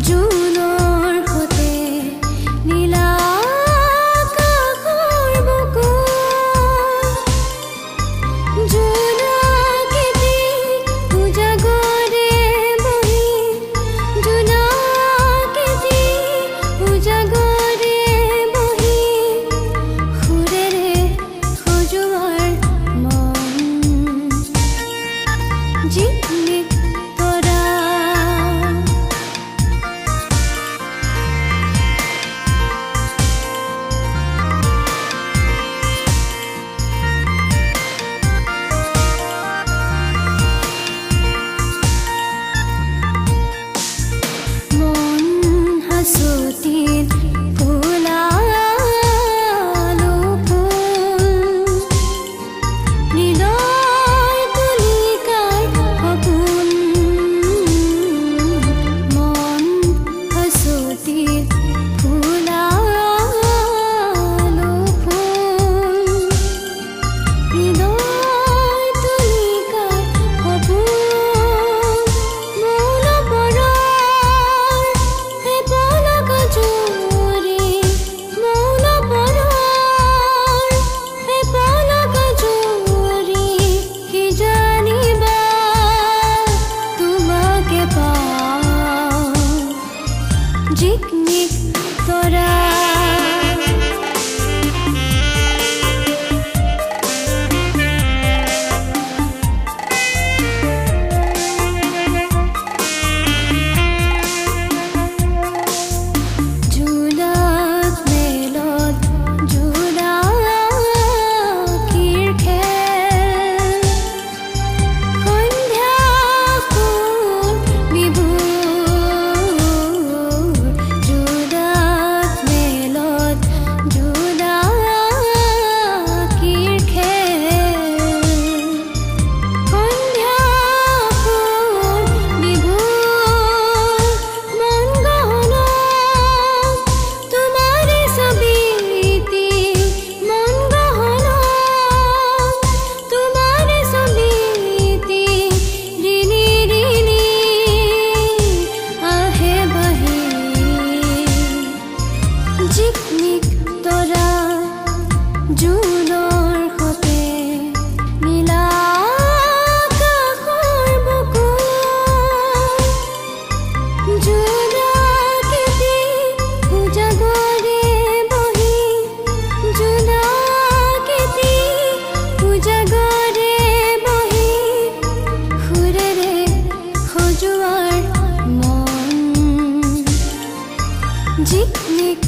জোনৰ সতে নীলা আকাশৰ বুকুত জোনাকেদি উজাগৰে বহি জোনাকেদি উজাগৰে বহি সুৰেৰে সজোৱাৰ মন জিকমিক তৰা মন হাচতিত ফুলালো ফুল হৃদয় তুলিকাই সপোন মন হাচতিত ফুলালো ফুল হৃদয় তুলিকাই সপোন মৌন পৰাৰ হে পলক জুৰি মৌন পৰাৰ হে পলক জুৰি কি জানিবা তোমাকে পাওঁ জিকমিক তৰা জোনাক মেলত জোনাকীৰ খেল সন্ধ্যা ফুল বিভোৰ জোনাক মেলত জোনাকীৰ খেল সন্ধ্যা ফুল বিভোৰ মন গহনত তোমাৰে ছবিটি মন গহনত তোমাৰে ছবিটি ৰিণি ৰিণি আহে বাহি জিকমিক তৰা জোনৰ সতে নীলা আকাশৰ বুকুত জোনাকেদি উজাগৰে বহি জোনাকেদি উজাগৰে বহি সুৰেৰে সজোৱাৰ মন জিকমিক